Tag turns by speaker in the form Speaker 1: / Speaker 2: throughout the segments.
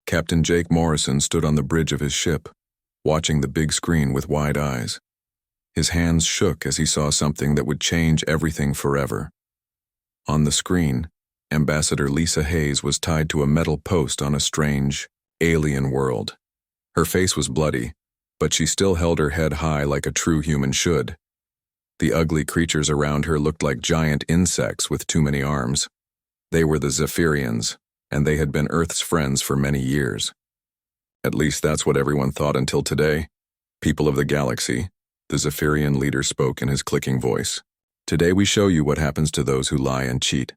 Speaker 1: Captain Jake Morrison stood on the bridge of his ship, watching the big screen with wide eyes. His hands shook as he saw something that would change everything forever. On the screen, Ambassador Lisa Hayes was tied to a metal post on a strange, alien world. Her face was bloody, but she still held her head high like a true human should. The ugly creatures around her looked like giant insects with too many arms. They were the Zephyrians, and they had been Earth's friends for many years. At least that's what everyone thought until today. People of the galaxy, the Zephyrian leader spoke in his clicking voice. Today we show you what happens to those who lie and cheat.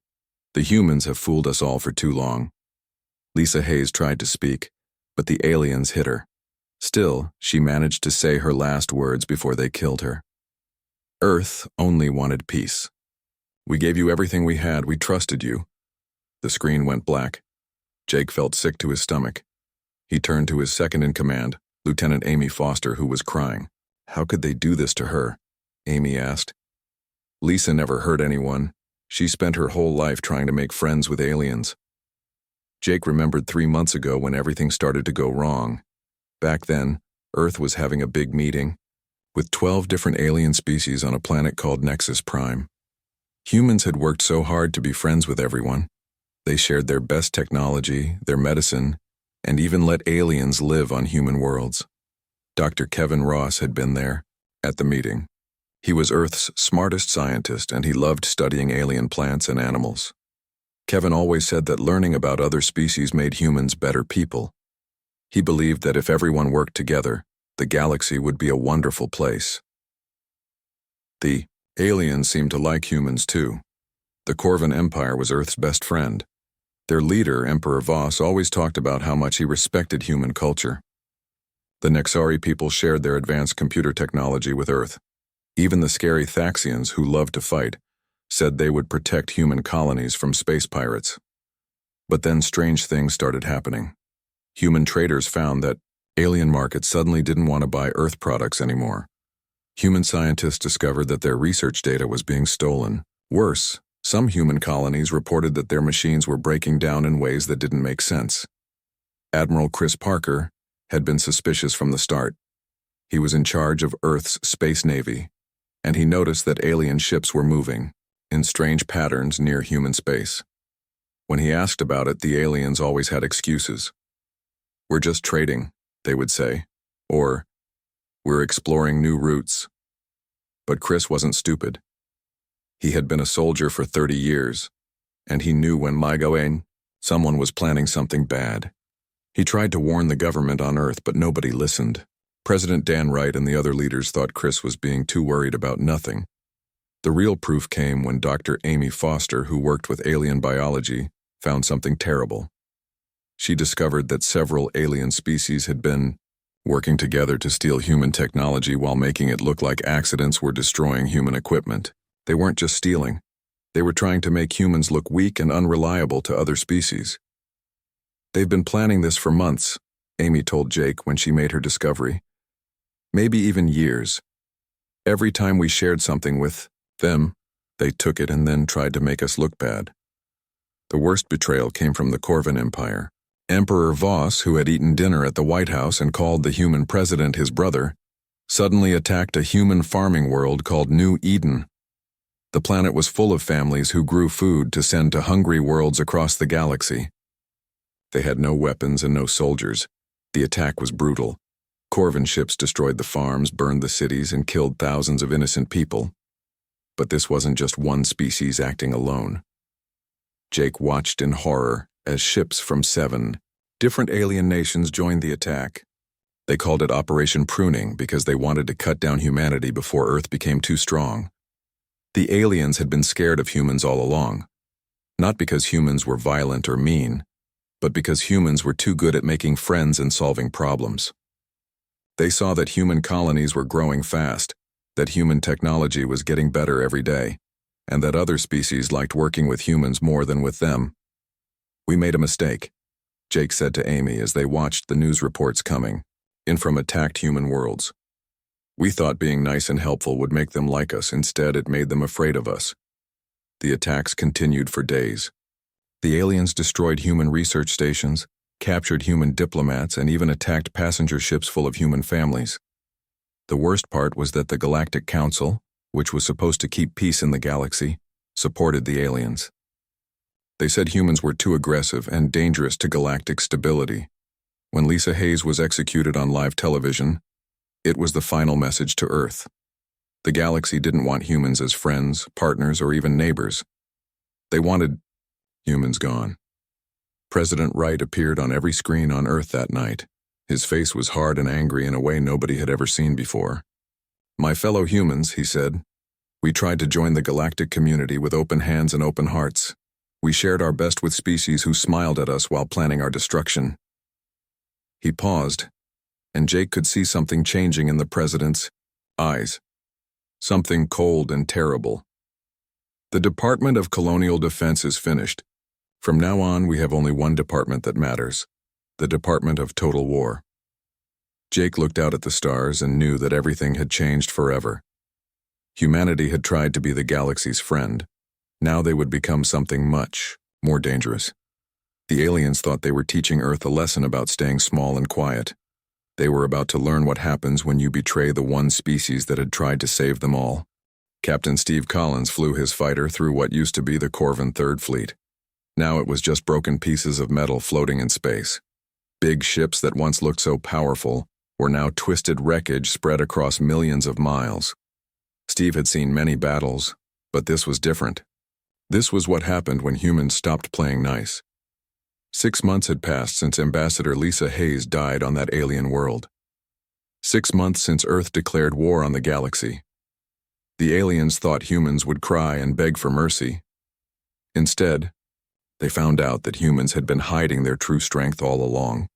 Speaker 1: The humans have fooled us all for too long. Lisa Hayes tried to speak, but the aliens hit her. Still, she managed to say her last words before they killed her. Earth only wanted peace. We gave you everything we had, we trusted you. The screen went black. Jake felt sick to his stomach. He turned to his second-in-command, Lieutenant Amy Foster, who was crying. How could they do this to her? Amy asked. Lisa never hurt anyone. She spent her whole life trying to make friends with aliens. Jake remembered 3 months ago when everything started to go wrong. Back then, Earth was having a big meeting, with 12 different alien species on a planet called Nexus Prime. Humans had worked so hard to be friends with everyone. They shared their best technology, their medicine, and even let aliens live on human worlds. Dr. Kevin Ross had been there, at the meeting. He was Earth's smartest scientist, and he loved studying alien plants and animals. Kevin always said that learning about other species made humans better people. He believed that if everyone worked together, the galaxy would be a wonderful place. The aliens seemed to like humans too. The Corvan Empire was Earth's best friend. Their leader, Emperor Voss, always talked about how much he respected human culture. The Nexari people shared their advanced computer technology with Earth. Even the scary Thaxians, who loved to fight, said they would protect human colonies from space pirates. But then strange things started happening. Human traders found that alien markets suddenly didn't want to buy Earth products anymore. Human scientists discovered that their research data was being stolen. Worse, some human colonies reported that their machines were breaking down in ways that didn't make sense. Admiral Chris Parker had been suspicious from the start. He was in charge of Earth's space navy, and he noticed that alien ships were moving in strange patterns near human space. When he asked about it, the aliens always had excuses. We're just trading, they would say, or we're exploring new routes. But Chris wasn't stupid. He had been a soldier for 30 years, and he knew when someone was planning something bad. He tried to warn the government on Earth, but nobody listened. President Dan Wright and the other leaders thought Chris was being too worried about nothing. The real proof came when Dr. Amy Foster, who worked with alien biology, found something terrible. She discovered that several alien species had been working together to steal human technology while making it look like accidents were destroying human equipment. They weren't just stealing. They were trying to make humans look weak and unreliable to other species. They've been planning this for months, Amy told Jake when she made her discovery. Maybe even years. Every time we shared something with them, they took it and then tried to make us look bad. The worst betrayal came from the Corvan Empire. Emperor Voss, who had eaten dinner at the White House and called the human president his brother, suddenly attacked a human farming world called New Eden. The planet was full of families who grew food to send to hungry worlds across the galaxy. They had no weapons and no soldiers. The attack was brutal. Corvan ships destroyed the farms, burned the cities, and killed thousands of innocent people. But this wasn't just one species acting alone. Jake watched in horror as ships from 7 different alien nations joined the attack. They called it Operation Pruning because they wanted to cut down humanity before Earth became too strong. The aliens had been scared of humans all along, not because humans were violent or mean, but because humans were too good at making friends and solving problems. They saw that human colonies were growing fast, that human technology was getting better every day, and that other species liked working with humans more than with them. We made a mistake, Jake said to Amy as they watched the news reports coming in from attacked human worlds. We thought being nice and helpful would make them like us. Instead, it made them afraid of us. The attacks continued for days. The aliens destroyed human research stations, captured human diplomats, and even attacked passenger ships full of human families. The worst part was that the Galactic Council, which was supposed to keep peace in the galaxy, supported the aliens. They said humans were too aggressive and dangerous to galactic stability. When Lisa Hayes was executed on live television, it was the final message to Earth. The galaxy didn't want humans as friends, partners, or even neighbors. They wanted humans gone. President Wright appeared on every screen on Earth that night. His face was hard and angry in a way nobody had ever seen before. "My fellow humans," he said, "we tried to join the galactic community with open hands and open hearts. We shared our best with species who smiled at us while planning our destruction." He paused, and Jake could see something changing in the president's eyes. Something cold and terrible. "The Department of Colonial Defense is finished. From now on, we have only one department that matters, the Department of Total War." Jake looked out at the stars and knew that everything had changed forever. Humanity had tried to be the galaxy's friend. Now they would become something much more dangerous. The aliens thought they were teaching Earth a lesson about staying small and quiet. They were about to learn what happens when you betray the one species that had tried to save them all. Captain Steve Collins flew his fighter through what used to be the Corvin Third Fleet. Now it was just broken pieces of metal floating in space. Big ships that once looked so powerful were now twisted wreckage spread across millions of miles. Steve had seen many battles, but this was different. This was what happened when humans stopped playing nice. 6 months had passed since Ambassador Lisa Hayes died on that alien world. 6 months since Earth declared war on the galaxy. The aliens thought humans would cry and beg for mercy. Instead, they found out that humans had been hiding their true strength all along.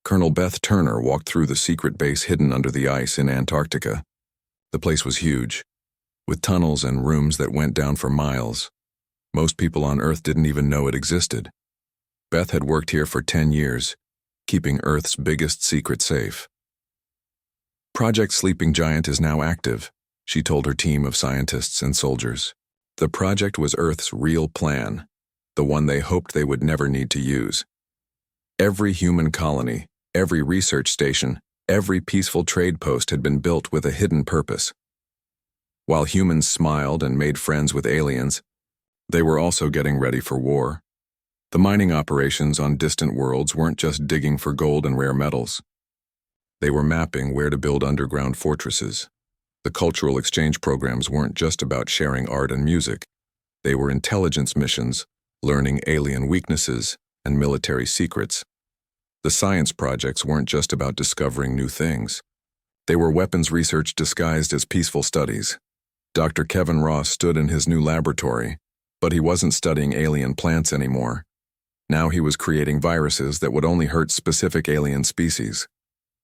Speaker 1: Colonel Beth Turner walked through the secret base hidden under the ice in Antarctica. The place was huge, with tunnels and rooms that went down for miles. Most people on Earth didn't even know it existed. Beth had worked here for 10 years, keeping Earth's biggest secret safe. Project Sleeping Giant is now active, she told her team of scientists and soldiers. The project was Earth's real plan, the one they hoped they would never need to use. Every human colony, every research station, every peaceful trade post had been built with a hidden purpose. While humans smiled and made friends with aliens, they were also getting ready for war. The mining operations on distant worlds weren't just digging for gold and rare metals. They were mapping where to build underground fortresses. The cultural exchange programs weren't just about sharing art and music. They were intelligence missions, learning alien weaknesses and military secrets. The science projects weren't just about discovering new things. They were weapons research disguised as peaceful studies. Dr. Kevin Ross stood in his new laboratory, but he wasn't studying alien plants anymore. Now he was creating viruses that would only hurt specific alien species.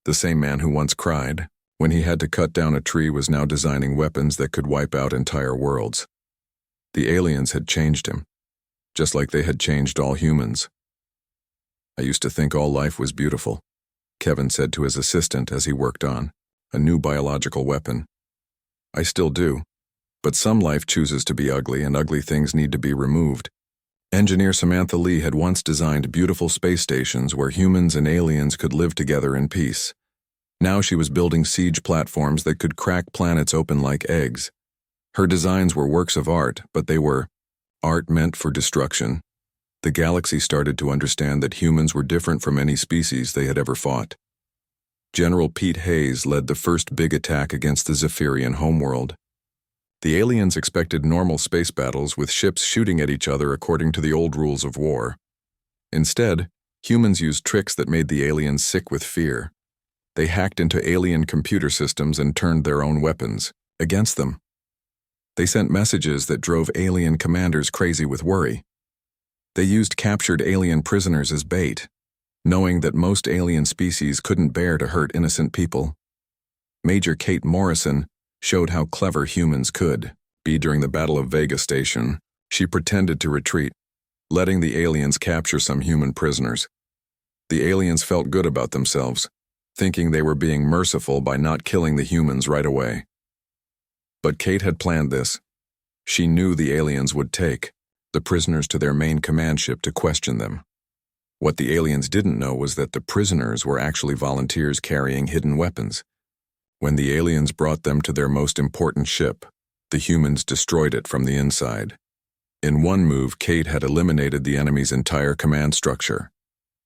Speaker 1: The same man who once cried when he had to cut down a tree was now designing weapons that could wipe out entire worlds. The aliens had changed him, just like they had changed all humans. "I used to think all life was beautiful," Kevin said to his assistant as he worked on a new biological weapon. "I still do, but some life chooses to be ugly, and ugly things need to be removed." Engineer Samantha Lee had once designed beautiful space stations where humans and aliens could live together in peace. Now she was building siege platforms that could crack planets open like eggs. Her designs were works of art, but they were art meant for destruction. The galaxy started to understand that humans were different from any species they had ever fought. General Pete Hayes led the first big attack against the Zephyrian homeworld. The aliens expected normal space battles with ships shooting at each other according to the old rules of war. Instead, humans used tricks that made the aliens sick with fear. They hacked into alien computer systems and turned their own weapons against them. They sent messages that drove alien commanders crazy with worry. They used captured alien prisoners as bait, knowing that most alien species couldn't bear to hurt innocent people. Major Kate Morrison showed how clever humans could be during the Battle of Vega Station. She pretended to retreat, letting the aliens capture some human prisoners. The aliens felt good about themselves, thinking they were being merciful by not killing the humans right away. But Kate had planned this. She knew the aliens would take the prisoners to their main command ship to question them. What the aliens didn't know was that the prisoners were actually volunteers carrying hidden weapons. When the aliens brought them to their most important ship, the humans destroyed it from the inside. In one move, Kate had eliminated the enemy's entire command structure.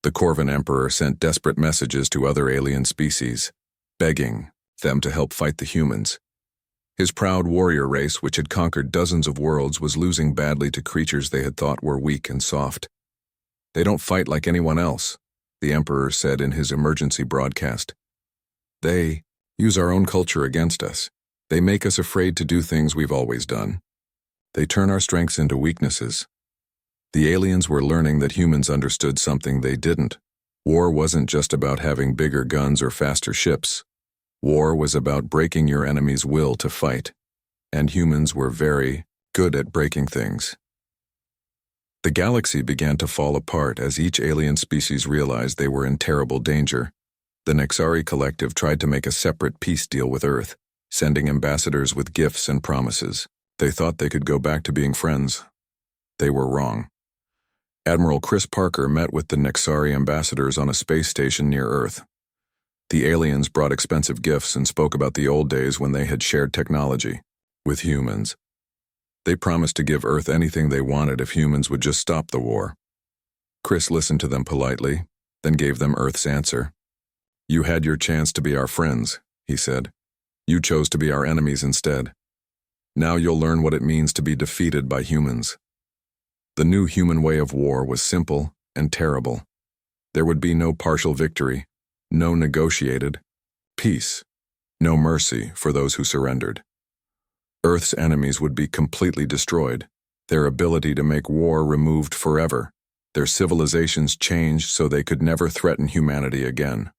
Speaker 1: The Corvan Emperor sent desperate messages to other alien species, begging them to help fight the humans. His proud warrior race, which had conquered dozens of worlds, was losing badly to creatures they had thought were weak and soft. "They don't fight like anyone else," the Emperor said in his emergency broadcast. "They use our own culture against us. They make us afraid to do things we've always done. They turn our strengths into weaknesses." The aliens were learning that humans understood something they didn't. War wasn't just about having bigger guns or faster ships. War was about breaking your enemy's will to fight, and humans were very good at breaking things. The galaxy began to fall apart as each alien species realized they were in terrible danger. The Nexari Collective tried to make a separate peace deal with Earth, sending ambassadors with gifts and promises. They thought they could go back to being friends. They were wrong. Admiral Chris Parker met with the Nexari ambassadors on a space station near Earth. The aliens brought expensive gifts and spoke about the old days when they had shared technology with humans. They promised to give Earth anything they wanted if humans would just stop the war. Chris listened to them politely, then gave them Earth's answer. "You had your chance to be our friends," he said. "You chose to be our enemies instead. Now you'll learn what it means to be defeated by humans." The new human way of war was simple and terrible. There would be no partial victory, no negotiated peace, no mercy for those who surrendered. Earth's enemies would be completely destroyed, their ability to make war removed forever, their civilizations changed so they could never threaten humanity again.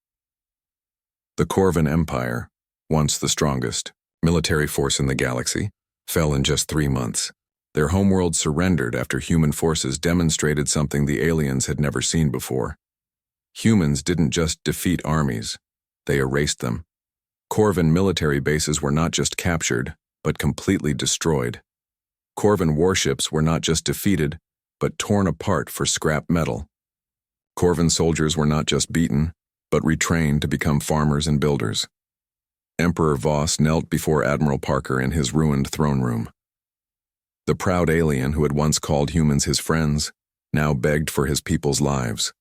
Speaker 1: The Corvan Empire, once the strongest military force in the galaxy, fell in just 3 months. Their homeworld surrendered after human forces demonstrated something the aliens had never seen before. Humans didn't just defeat armies, they erased them. Corvan military bases were not just captured, but completely destroyed. Corvan warships were not just defeated, but torn apart for scrap metal. Corvan soldiers were not just beaten, but retrained to become farmers and builders. Emperor Voss knelt before Admiral Parker in his ruined throne room. The proud alien who had once called humans his friends now begged for his people's lives.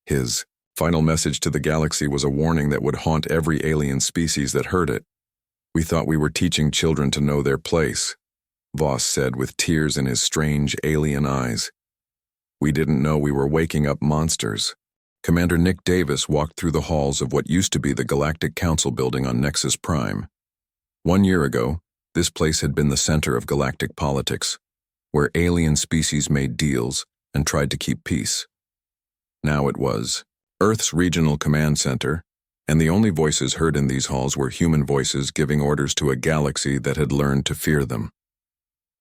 Speaker 1: His final message to the galaxy was a warning that would haunt every alien species that heard it. "We thought we were teaching children to know their place," Voss said with tears in his strange alien eyes. "We didn't know we were waking up monsters." Commander Nick Davis walked through the halls of what used to be the Galactic Council building on Nexus Prime. 1 year ago, this place had been the center of galactic politics, where alien species made deals and tried to keep peace. Now it was Earth's regional command center, and the only voices heard in these halls were human voices giving orders to a galaxy that had learned to fear them.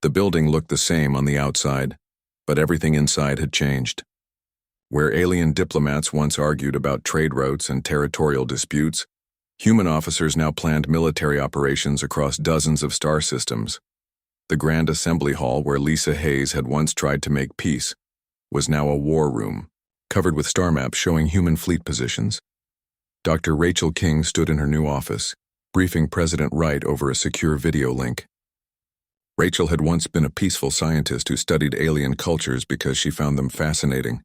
Speaker 1: The building looked the same on the outside, but everything inside had changed. Where alien diplomats once argued about trade routes and territorial disputes, human officers now planned military operations across dozens of star systems. The Grand Assembly Hall, where Lisa Hayes had once tried to make peace, was now a war room, covered with star maps showing human fleet positions. Dr. Rachel King stood in her new office, briefing President Wright over a secure video link. Rachel had once been a peaceful scientist who studied alien cultures because she found them fascinating.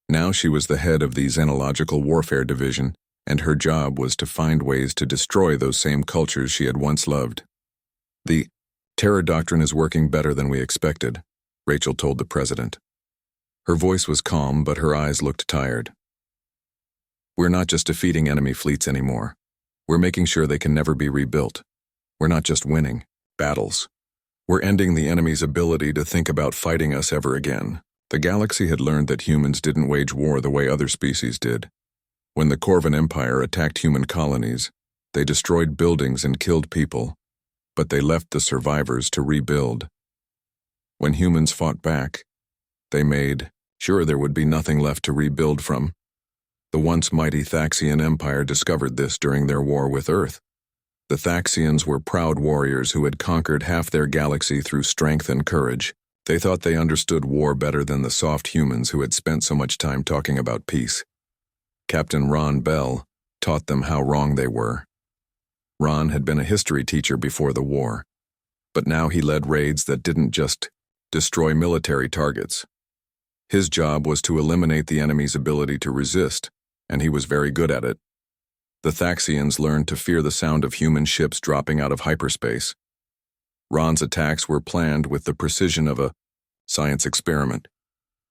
Speaker 1: Now she was the head of the Xenological Warfare Division, and her job was to find ways to destroy those same cultures she had once loved. "The terror doctrine is working better than we expected," Rachel told the president. Her voice was calm, but her eyes looked tired. "We're not just defeating enemy fleets anymore. We're making sure they can never be rebuilt. We're not just winning battles. We're ending the enemy's ability to think about fighting us ever again." The galaxy had learned that humans didn't wage war the way other species did. When the Corvan Empire attacked human colonies, they destroyed buildings and killed people, but they left the survivors to rebuild. When humans fought back, they made sure there would be nothing left to rebuild from. The once mighty Thaxian Empire discovered this during their war with Earth. The Thaxians were proud warriors who had conquered half their galaxy through strength and courage. They thought they understood war better than the soft humans who had spent so much time talking about peace. Captain Ron Bell taught them how wrong they were. Ron had been a history teacher before the war, but now he led raids that didn't just destroy military targets. His job was to eliminate the enemy's ability to resist, and he was very good at it. The Thaxians learned to fear the sound of human ships dropping out of hyperspace. Ron's attacks were planned with the precision of a science experiment.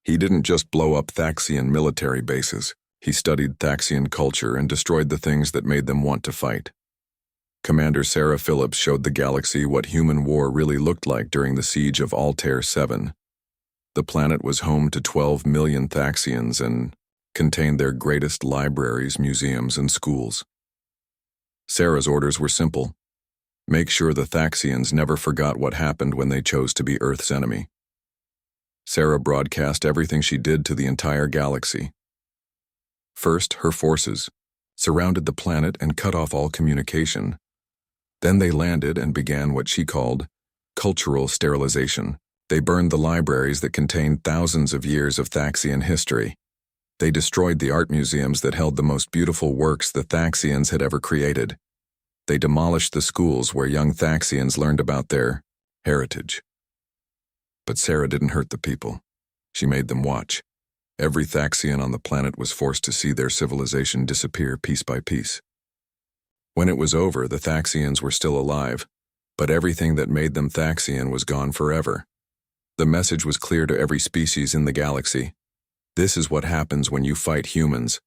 Speaker 1: He didn't just blow up Thaxian military bases. He studied Thaxian culture and destroyed the things that made them want to fight. Commander Sarah Phillips showed the galaxy what human war really looked like during the siege of Altair 7. The planet was home to 12 million Thaxians and contained their greatest libraries, museums, and schools. Sarah's orders were simple. Make sure the Thaxians never forgot what happened when they chose to be Earth's enemy. Sarah broadcast everything she did to the entire galaxy. First, her forces surrounded the planet and cut off all communication. Then they landed and began what she called cultural sterilization. They burned the libraries that contained thousands of years of Thaxian history. They destroyed the art museums that held the most beautiful works the Thaxians had ever created. They demolished the schools where young Thaxians learned about their heritage. But Sarah didn't hurt the people. She made them watch. Every Thaxian on the planet was forced to see their civilization disappear piece by piece. When it was over, the Thaxians were still alive, but everything that made them Thaxian was gone forever. The message was clear to every species in the galaxy. This is what happens when you fight humans.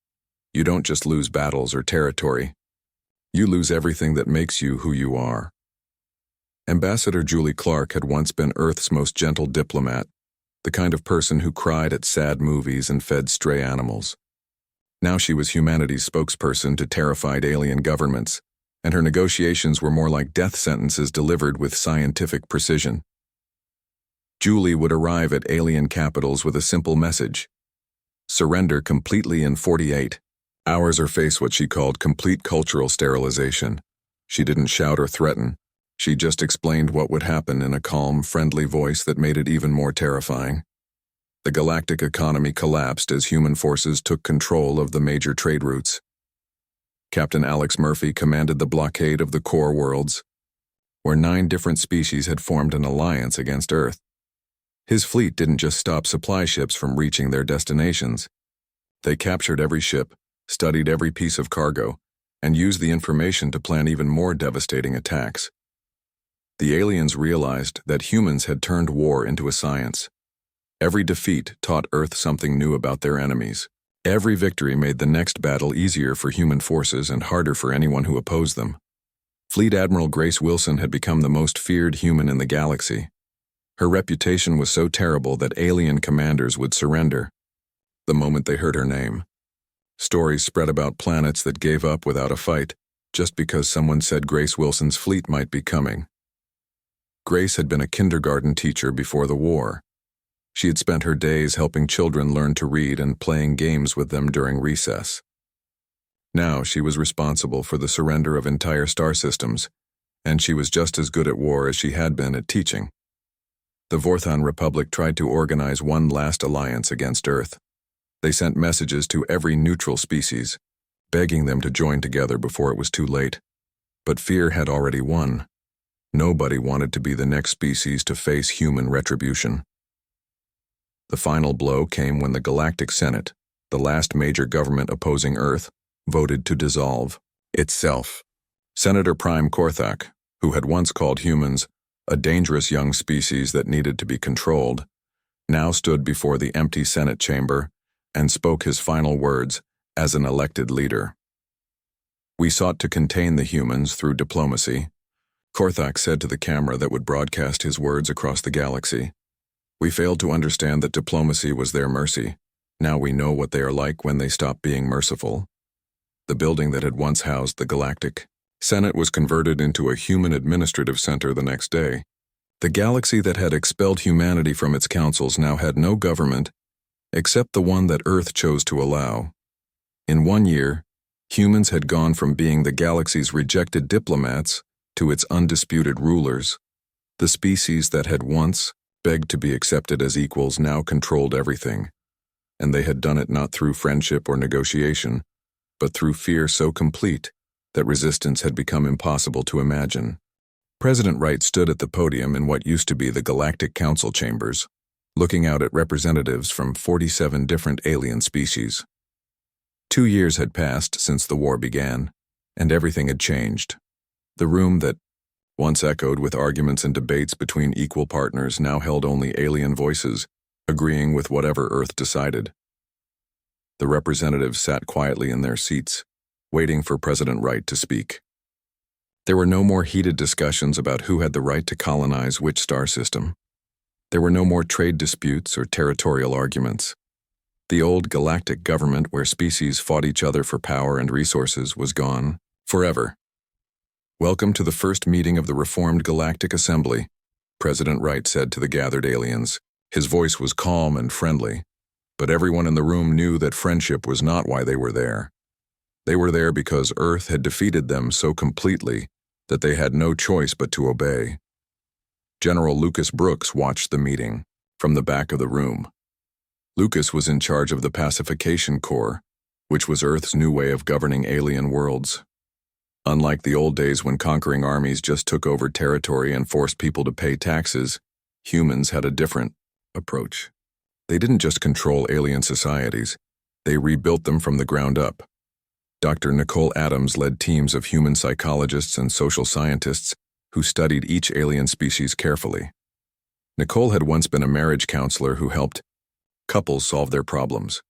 Speaker 1: You don't just lose battles or territory. You lose everything that makes you who you are. Ambassador Julie Clark had once been Earth's most gentle diplomat, the kind of person who cried at sad movies and fed stray animals. Now she was humanity's spokesperson to terrified alien governments, and her negotiations were more like death sentences delivered with scientific precision. Julie would arrive at alien capitals with a simple message: surrender completely in 48 hours or face what she called complete cultural sterilization. She didn't shout or threaten. She just explained what would happen in a calm, friendly voice that made it even more terrifying. The galactic economy collapsed as human forces took control of the major trade routes. Captain Alex Murphy commanded the blockade of the core worlds, where 9 different species had formed an alliance against Earth. His fleet didn't just stop supply ships from reaching their destinations. They captured every ship, studied every piece of cargo, and used the information to plan even more devastating attacks. The aliens realized that humans had turned war into a science. Every defeat taught Earth something new about their enemies. Every victory made the next battle easier for human forces and harder for anyone who opposed them. Fleet Admiral Grace Wilson had become the most feared human in the galaxy. Her reputation was so terrible that alien commanders would surrender the moment they heard her name. Stories spread about planets that gave up without a fight, just because someone said Grace Wilson's fleet might be coming. Grace had been a kindergarten teacher before the war. She had spent her days helping children learn to read and playing games with them during recess. Now she was responsible for the surrender of entire star systems, and she was just as good at war as she had been at teaching. The Vorthon Republic tried to organize one last alliance against Earth. They sent messages to every neutral species, begging them to join together before it was too late. But fear had already won. Nobody wanted to be the next species to face human retribution. The final blow came when the Galactic Senate, the last major government opposing Earth, voted to dissolve itself. Senator Prime Korthak, who had once called humans a dangerous young species that needed to be controlled, now stood before the empty Senate chamber and spoke his final words as an elected leader. We sought to contain the humans through diplomacy, Korthak said to the camera that would broadcast his words across the galaxy. We failed to understand that diplomacy was their mercy. Now we know what they are like when they stop being merciful. The building that had once housed the Galactic Senate was converted into a human administrative center the next day. The galaxy that had expelled humanity from its councils now had no government except the one that Earth chose to allow. In 1 year, humans had gone from being the galaxy's rejected diplomats to its undisputed rulers. The species that had once begged to be accepted as equals now controlled everything, and they had done it not through friendship or negotiation, but through fear so complete that resistance had become impossible to imagine. President Wright stood at the podium in what used to be the Galactic Council chambers, looking out at representatives from 47 different alien species. 2 years had passed since the war began, and everything had changed. The room that once echoed with arguments and debates between equal partners now held only alien voices, agreeing with whatever Earth decided. The representatives sat quietly in their seats, waiting for President Wright to speak. There were no more heated discussions about who had the right to colonize which star system. There were no more trade disputes or territorial arguments. The old galactic government where species fought each other for power and resources was gone, forever. "Welcome to the first meeting of the Reformed Galactic Assembly," President Wright said to the gathered aliens. His voice was calm and friendly, but everyone in the room knew that friendship was not why they were there. They were there because Earth had defeated them so completely that they had no choice but to obey. General Lucas Brooks watched the meeting from the back of the room. Lucas was in charge of the Pacification Corps, which was Earth's new way of governing alien worlds. Unlike the old days when conquering armies just took over territory and forced people to pay taxes, humans had a different approach. They didn't just control alien societies, they rebuilt them from the ground up. Dr. Nicole Adams led teams of human psychologists and social scientists who studied each alien species carefully. Nicole had once been a marriage counselor who helped couples solve their problems.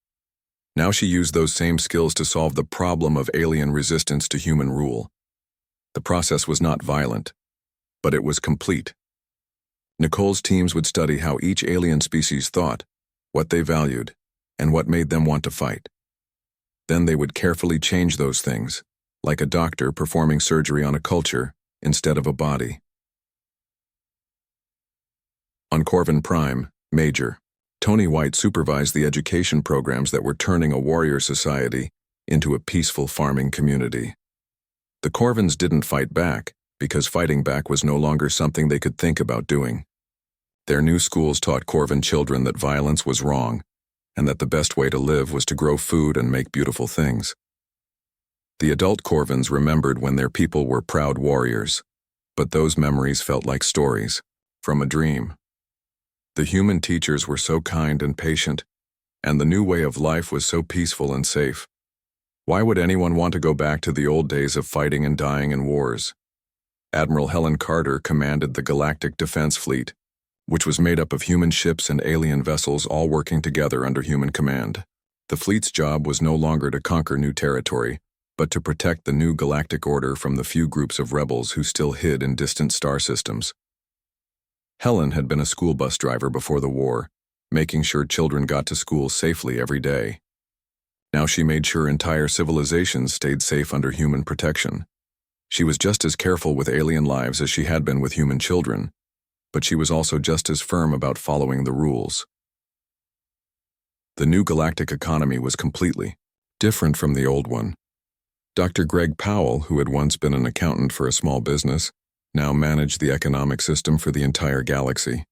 Speaker 1: Now she used those same skills to solve the problem of alien resistance to human rule. The process was not violent, but it was complete. Nicole's teams would study how each alien species thought, what they valued, and what made them want to fight. Then they would carefully change those things, like a doctor performing surgery on a culture instead of a body. On Corvin Prime, Major, Tony White supervised the education programs that were turning a warrior society into a peaceful farming community. The Corvins didn't fight back because fighting back was no longer something they could think about doing. Their new schools taught Corvin children that violence was wrong and that the best way to live was to grow food and make beautiful things. The adult Corvins remembered when their people were proud warriors, but those memories felt like stories from a dream. The human teachers were so kind and patient, and the new way of life was so peaceful and safe. Why would anyone want to go back to the old days of fighting and dying in wars? Admiral Helen Carter commanded the Galactic Defense Fleet, which was made up of human ships and alien vessels all working together under human command. The fleet's job was no longer to conquer new territory, but to protect the new galactic order from the few groups of rebels who still hid in distant star systems. Helen had been a school bus driver before the war, making sure children got to school safely every day. Now she made sure entire civilizations stayed safe under human protection. She was just as careful with alien lives as she had been with human children, but she was also just as firm about following the rules. The new galactic economy was completely different from the old one. Dr. Greg Powell, who had once been an accountant for a small business, now managed the economic system for the entire galaxy.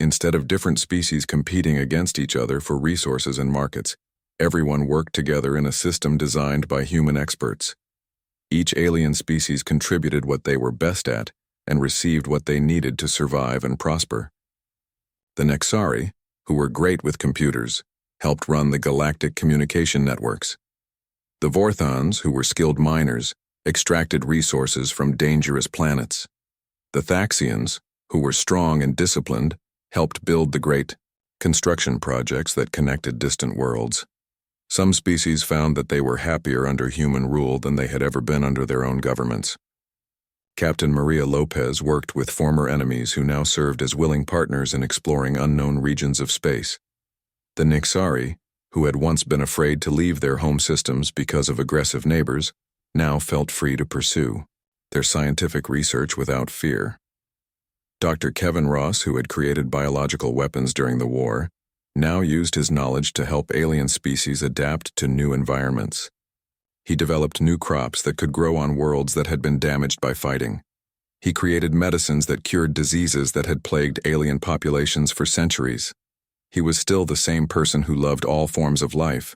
Speaker 1: Instead of different species competing against each other for resources and markets, everyone worked together in a system designed by human experts. Each alien species contributed what they were best at and received what they needed to survive and prosper. The Nexari, who were great with computers, helped run the galactic communication networks. The Vorthons, who were skilled miners, extracted resources from dangerous planets. The Thaxians, who were strong and disciplined, helped build the great construction projects that connected distant worlds. Some species found that they were happier under human rule than they had ever been under their own governments. Captain Maria Lopez worked with former enemies who now served as willing partners in exploring unknown regions of space. The Nixari, who had once been afraid to leave their home systems because of aggressive neighbors, now felt free to pursue their scientific research without fear. Dr. Kevin Ross, who had created biological weapons during the war, now used his knowledge to help alien species adapt to new environments. He developed new crops that could grow on worlds that had been damaged by fighting. He created medicines that cured diseases that had plagued alien populations for centuries. He was still the same person who loved all forms of life.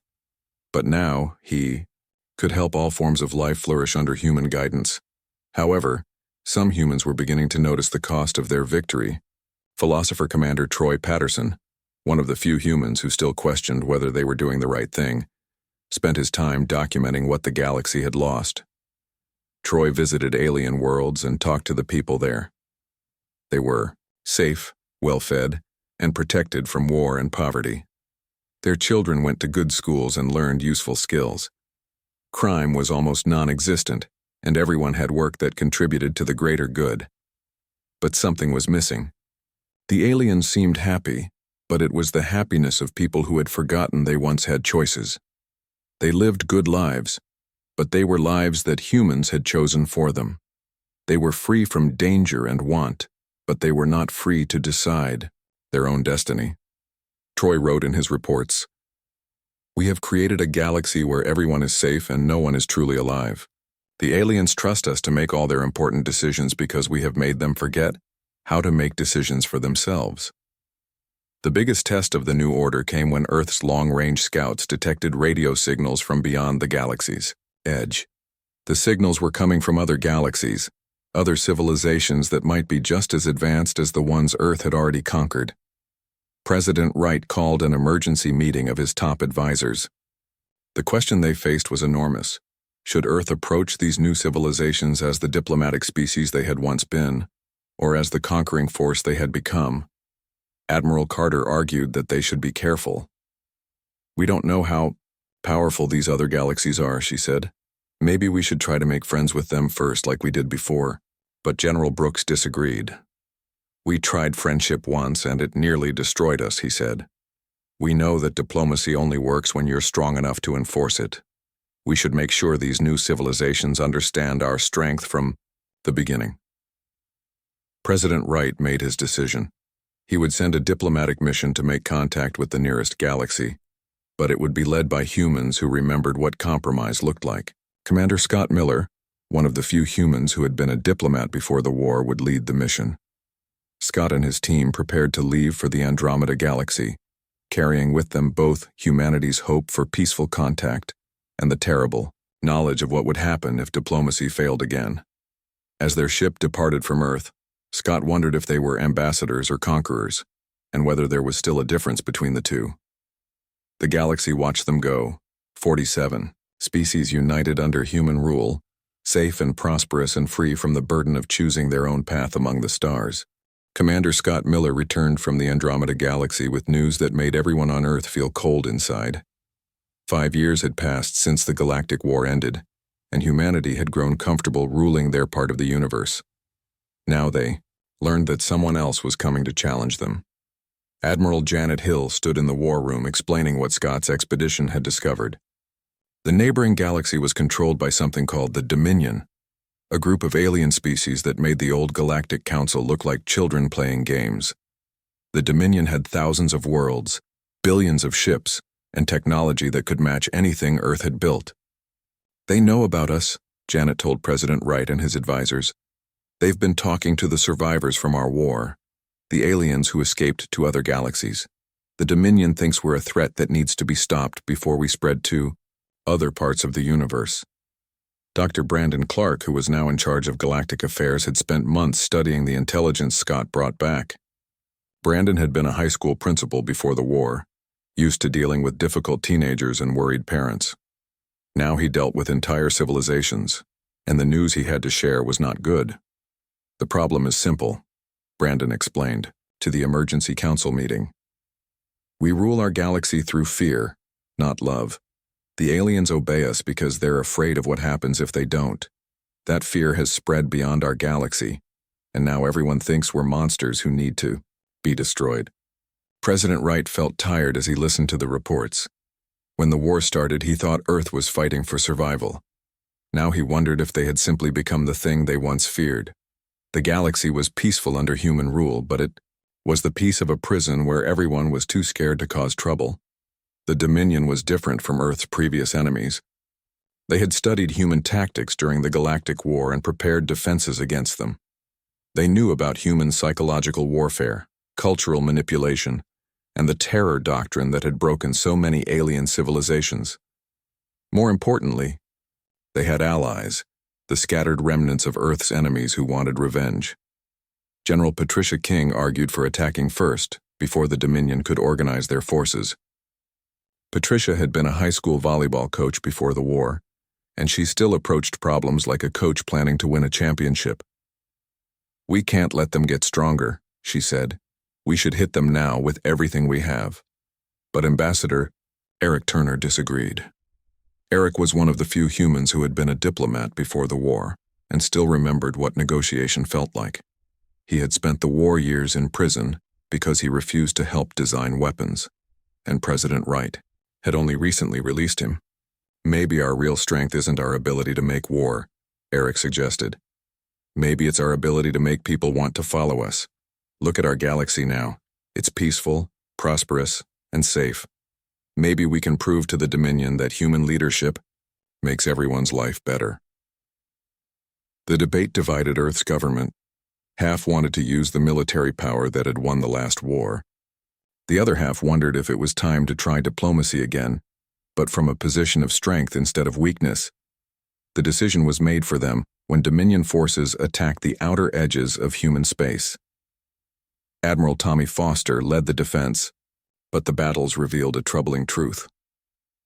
Speaker 1: But now, he could help all forms of life flourish under human guidance. However, some humans were beginning to notice the cost of their victory. Philosopher Commander Troy Patterson, one of the few humans who still questioned whether they were doing the right thing, spent his time documenting what the galaxy had lost. Troy visited alien worlds and talked to the people there. They were safe, well-fed, and protected from war and poverty. Their children went to good schools and learned useful skills. Crime was almost non-existent, and everyone had work that contributed to the greater good. But something was missing. The aliens seemed happy, but it was the happiness of people who had forgotten they once had choices. They lived good lives, but they were lives that humans had chosen for them. They were free from danger and want, but they were not free to decide their own destiny. Troy wrote in his reports, "We have created a galaxy where everyone is safe and no one is truly alive. The aliens trust us to make all their important decisions because we have made them forget how to make decisions for themselves." The biggest test of the new order came when Earth's long-range scouts detected radio signals from beyond the galaxy's edge. The signals were coming from other galaxies, other civilizations that might be just as advanced as the ones Earth had already conquered. President Wright called an emergency meeting of his top advisors. The question they faced was enormous. Should Earth approach these new civilizations as the diplomatic species they had once been, or as the conquering force they had become? Admiral Carter argued that they should be careful. "We don't know how powerful these other galaxies are," she said. "Maybe we should try to make friends with them first like we did before." But General Brooks disagreed. "We tried friendship once and it nearly destroyed us," he said. "We know that diplomacy only works when you're strong enough to enforce it. We should make sure these new civilizations understand our strength from the beginning." President Wright made his decision. He would send a diplomatic mission to make contact with the nearest galaxy, but it would be led by humans who remembered what compromise looked like. Commander Scott Miller, one of the few humans who had been a diplomat before the war, would lead the mission. Scott and his team prepared to leave for the Andromeda Galaxy, carrying with them both humanity's hope for peaceful contact and the terrible knowledge of what would happen if diplomacy failed again. As their ship departed from Earth, Scott wondered if they were ambassadors or conquerors, and whether there was still a difference between the two. The galaxy watched them go, 47, species united under human rule, safe and prosperous and free from the burden of choosing their own path among the stars. Commander Scott Miller returned from the Andromeda Galaxy with news that made everyone on Earth feel cold inside. 5 years had passed since the Galactic War ended, and humanity had grown comfortable ruling their part of the universe. Now they learned that someone else was coming to challenge them. Admiral Janet Hill stood in the war room explaining what Scott's expedition had discovered. The neighboring galaxy was controlled by something called the Dominion, a group of alien species that made the old Galactic Council look like children playing games. The Dominion had thousands of worlds, billions of ships, and technology that could match anything Earth had built. "They know about us," Janet told President Wright and his advisors. "They've been talking to the survivors from our war, the aliens who escaped to other galaxies. The Dominion thinks we're a threat that needs to be stopped before we spread to other parts of the universe." Dr. Brandon Clark, who was now in charge of galactic affairs, had spent months studying the intelligence Scott brought back. Brandon had been a high school principal before the war, used to dealing with difficult teenagers and worried parents. Now he dealt with entire civilizations, and the news he had to share was not good. "The problem is simple," Brandon explained to the emergency council meeting. "We rule our galaxy through fear, not love. The aliens obey us because they're afraid of what happens if they don't. That fear has spread beyond our galaxy, and now everyone thinks we're monsters who need to be destroyed." President Wright felt tired as he listened to the reports. When the war started, he thought Earth was fighting for survival. Now he wondered if they had simply become the thing they once feared. The galaxy was peaceful under human rule, but it was the peace of a prison where everyone was too scared to cause trouble. The Dominion was different from Earth's previous enemies. They had studied human tactics during the Galactic War and prepared defenses against them. They knew about human psychological warfare, cultural manipulation, and the terror doctrine that had broken so many alien civilizations. More importantly, they had allies, the scattered remnants of Earth's enemies who wanted revenge. General Patricia King argued for attacking first, before the Dominion could organize their forces. Patricia had been a high school volleyball coach before the war, and she still approached problems like a coach planning to win a championship. "We can't let them get stronger," she said. "We should hit them now with everything we have." But Ambassador Eric Turner disagreed. Eric was one of the few humans who had been a diplomat before the war and still remembered what negotiation felt like. He had spent the war years in prison because he refused to help design weapons, and President Wright had only recently released him. "Maybe our real strength isn't our ability to make war," Eric suggested. "Maybe it's our ability to make people want to follow us. Look at our galaxy now. It's peaceful, prosperous, and safe. Maybe we can prove to the Dominion that human leadership makes everyone's life better." The debate divided Earth's government. Half wanted to use the military power that had won the last war. The other half wondered if it was time to try diplomacy again, but from a position of strength instead of weakness. The decision was made for them when Dominion forces attacked the outer edges of human space. Admiral Tommy Foster led the defense, but the battles revealed a troubling truth.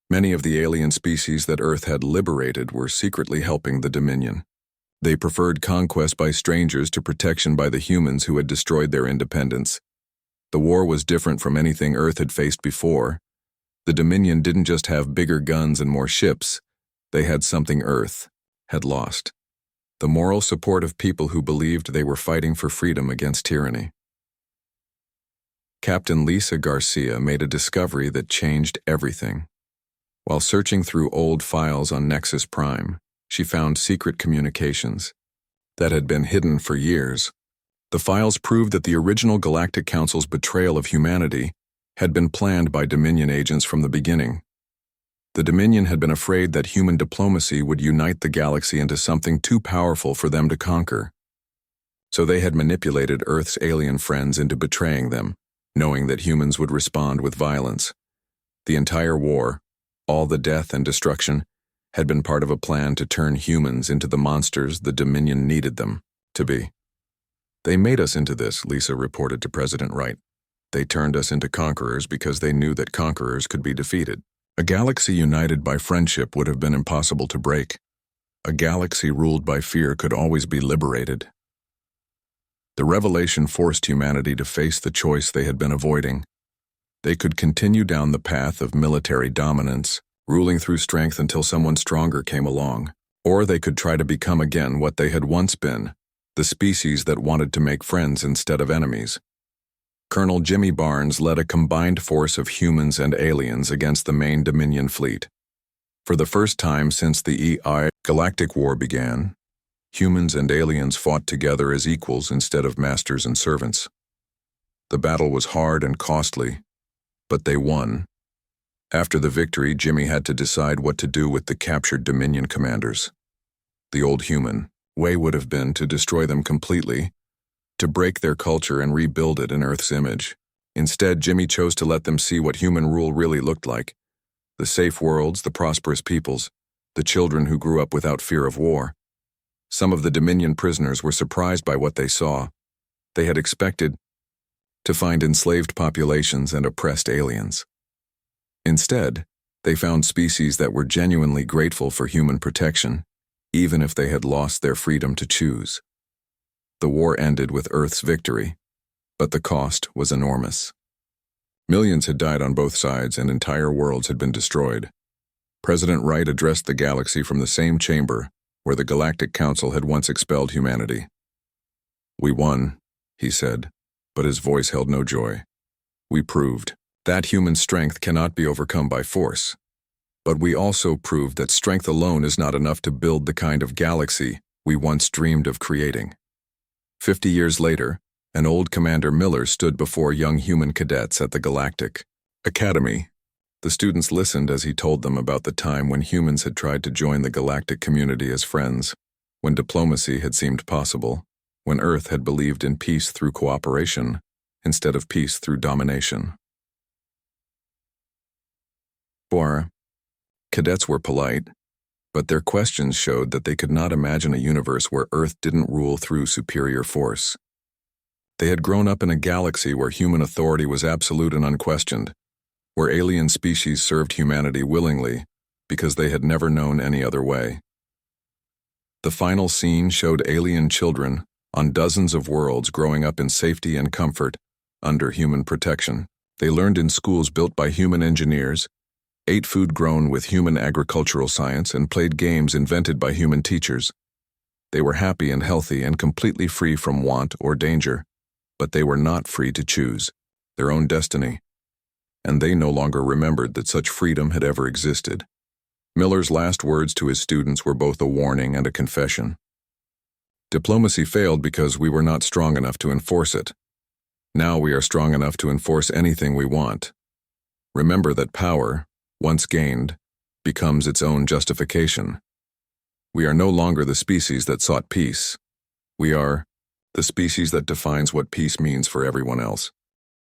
Speaker 1: Many of the alien species that Earth had liberated were secretly helping the Dominion. They preferred conquest by strangers to protection by the humans who had destroyed their independence. The war was different from anything Earth had faced before. The Dominion didn't just have bigger guns and more ships. They had something Earth had lost: the moral support of people who believed they were fighting for freedom against tyranny. Captain Lisa Garcia made a discovery that changed everything. While searching through old files on Nexus Prime, she found secret communications that had been hidden for years. The files proved that the original Galactic Council's betrayal of humanity had been planned by Dominion agents from the beginning. The Dominion had been afraid that human diplomacy would unite the galaxy into something too powerful for them to conquer. So they had manipulated Earth's alien friends into betraying them, knowing that humans would respond with violence. The entire war, all the death and destruction, had been part of a plan to turn humans into the monsters the Dominion needed them to be. "They made us into this," Lisa reported to President Wright. "They turned us into conquerors because they knew that conquerors could be defeated. A galaxy united by friendship would have been impossible to break. A galaxy ruled by fear could always be liberated." The revelation forced humanity to face the choice they had been avoiding. They could continue down the path of military dominance, ruling through strength until someone stronger came along, or they could try to become again what they had once been, the species that wanted to make friends instead of enemies. Colonel Jimmy Barnes led a combined force of humans and aliens against the main Dominion fleet. For the first time since the EI Galactic War began, humans and aliens fought together as equals instead of masters and servants. The battle was hard and costly, but they won. After the victory, Jimmy had to decide what to do with the captured Dominion commanders. The old human way would have been to destroy them completely, to break their culture and rebuild it in Earth's image. Instead, Jimmy chose to let them see what human rule really looked like: the safe worlds, the prosperous peoples, the children who grew up without fear of war. Some of the Dominion prisoners were surprised by what they saw. They had expected to find enslaved populations and oppressed aliens. Instead, they found species that were genuinely grateful for human protection, even if they had lost their freedom to choose. The war ended with Earth's victory, but the cost was enormous. Millions had died on both sides and entire worlds had been destroyed. President Wright addressed the galaxy from the same chamber where the Galactic Council had once expelled humanity. "We won," he said, but his voice held no joy. "We proved that human strength cannot be overcome by force. But we also proved that strength alone is not enough to build the kind of galaxy we once dreamed of creating." 50 years later, an old Commander Miller stood before young human cadets at the Galactic Academy. The students listened as he told them about the time when humans had tried to join the galactic community as friends, when diplomacy had seemed possible, when Earth had believed in peace through cooperation instead of peace through domination. 4. Cadets were polite, but their questions showed that they could not imagine a universe where Earth didn't rule through superior force. They had grown up in a galaxy where human authority was absolute and unquestioned, where alien species served humanity willingly because they had never known any other way. The final scene showed alien children on dozens of worlds growing up in safety and comfort under human protection. They learned in schools built by human engineers, ate food grown with human agricultural science, and played games invented by human teachers. They were happy and healthy and completely free from want or danger, but they were not free to choose their own destiny, and they no longer remembered that such freedom had ever existed. Miller's last words to his students were both a warning and a confession. Diplomacy failed because we were not strong enough to enforce it. Now we are strong enough to enforce anything we want. Remember that power, once gained, becomes its own justification. We are no longer the species that sought peace. We are the species that defines what peace means for everyone else.